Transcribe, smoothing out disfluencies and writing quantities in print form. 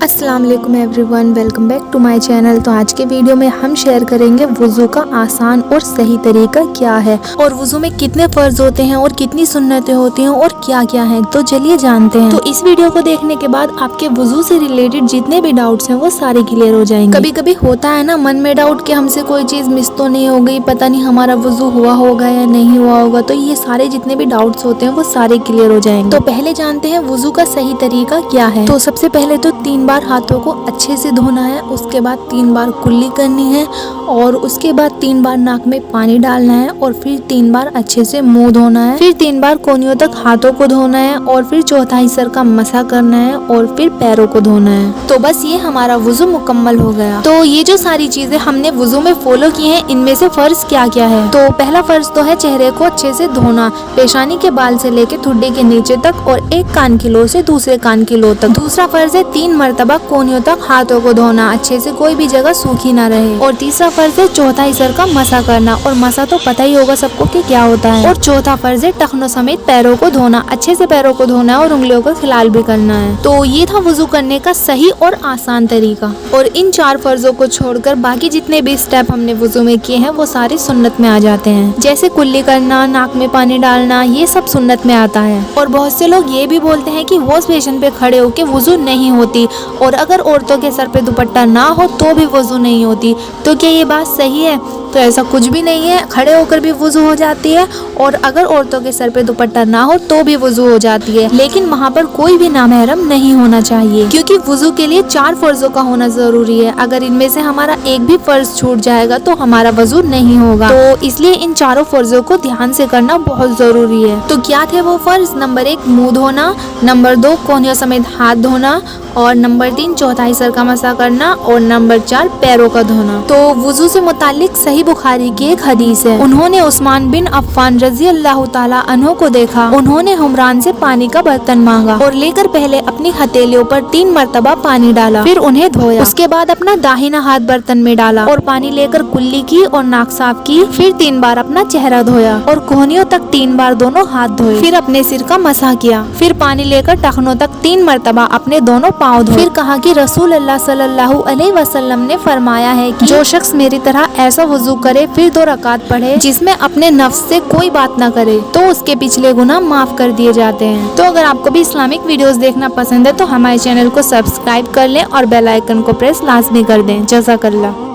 अस्सलाम वालेकुम everyone, welcome back to my channel. तो आज के वीडियो में हम शेयर करेंगे वुज़ू का आसान और सही तरीका क्या है और वुज़ू में कितने फ़र्ज होते हैं और कितनी सुन्नतें होती हैं और क्या क्या है। तो चलिए जानते हैं। तो इस वीडियो को देखने के बाद आपके वुज़ू से रिलेटेड जितने भी डाउट्स हैं वो सारे क्लियर हो जाएंगे। कभी कभी होता है ना मन में डाउट कि हमसे कोई चीज़ मिस तो नहीं हो गई, पता नहीं हमारा वुज़ू हुआ होगा या नहीं हुआ होगा। तो ये सारे जितने भी डाउट्स होते हैं वो सारे क्लियर हो जाएंगे। तो पहले जानते हैं वुज़ू का सही तरीका क्या है। तो सबसे पहले तो 3 बार हाथों को अच्छे से धोना है, उसके बाद 3 बार कुल्ली करनी है और उसके बाद 3 बार नाक में पानी डालना है और फिर 3 बार अच्छे से मुंह धोना है। फिर 3 बार कोहनियों तक हाथों को धोना है और फिर चौथाई सर का मसा करना है और फिर पैरों को धोना है। तो बस ये हमारा वुज़ू मुकम्मल हो गया। तो ये जो सारी चीजें हमने वुज़ू में फॉलो की हैं, इनमें से फर्ज क्या क्या है। तो पहला फर्ज तो है चेहरे को अच्छे से धोना, पेशानी के बाल से लेके ठुड्डी के नीचे तक और एक कान की लो से दूसरे कान की लो तक। दूसरा फर्ज है 3 मरतबा कोहनियों तक हाथों को धोना, अच्छे से कोई भी जगह सूखी ना रहे। और तीसरा फर्ज है चौथाई सर का मसा करना, और मसा तो पता ही होगा सबको कि क्या होता है। और चौथा फर्ज है टखनों समेत पैरों को धोना, अच्छे से पैरों को धोना है और उंगलियों को खिलाल भी करना है। तो ये था वुज़ू करने का सही और आसान तरीका। और इन 4 फर्जों को छोड़कर बाकी जितने भी स्टेप हमने वुज़ू में किए हैं वो सारे सुन्नत में आ जाते हैं। जैसे कुल्ली करना, नाक में पानी डालना, ये सब सुन्नत में आता है। और बहुत से लोग ये भी बोलते हैं कि वॉश बेसिन पे खड़े होके वुज़ू नहीं होती, और अगर औरतों के सर पे दुपट्टा ना हो तो भी वुज़ू नहीं होती। तो क्या ये बात सही है? तो ऐसा कुछ भी नहीं है, खड़े होकर भी वुज़ू हो जाती है और अगर औरतों के सर पे दुपट्टा ना हो तो भी वुज़ू हो जाती है। लेकिन वहाँ पर कोई भी नामहरम नहीं होना चाहिए, क्योंकि वुज़ू के लिए 4 फर्जों का होना जरूरी है। अगर इनमें से हमारा एक भी फर्ज छूट जाएगा तो हमारा वुज़ू नहीं होगा। तो इसलिए इन 4 फर्जों को ध्यान से करना बहुत जरूरी है। तो क्या थे वो फर्ज? नंबर 1 मुँह धोना, नंबर 2 कोहनियों समेत हाथ धोना, और नंबर 3 चौथाई सर का मसा करना, और नंबर 4 पैरों का धोना। तो वुज़ू से मुतालिक सही बुखारी की एक हदीस है। उन्होंने उस्मान बिन अफ़्फ़ान रज़ी अल्लाह ताला अन्हु को देखा। उन्होंने हुमरान से पानी का बर्तन मांगा और लेकर पहले अपनी हथेलियों पर 3 मरतबा पानी डाला, फिर उन्हें धोया। उसके बाद अपना दाहिना हाथ बर्तन में डाला और पानी लेकर कुल्ली की और नाक साफ की। फिर 3 बार अपना चेहरा धोया और कोहनियों तक 3 बार दोनों हाथ धोए। फिर अपने सिर का मसा किया। फिर पानी लेकर टखनों तक 3 मरतबा अपने दोनों पाँव धोए। फिर कहा कि रसूल अल्लाह सल्लल्लाहु अलैहि वसल्लम ने फरमाया है कि जो शख्स मेरी तरह ऐसा वुज़ू करे, फिर 2 रकात पढ़े जिसमें अपने नफ्स से कोई बात ना करे, तो उसके पिछले गुनाह माफ कर दिए जाते हैं। तो अगर आपको भी इस्लामिक वीडियोस देखना पसंद है तो हमारे चैनल को सब्सक्राइब कर लें और बेल आइकन को प्रेस लाजमी कर दें। जज़ाकल्लाह।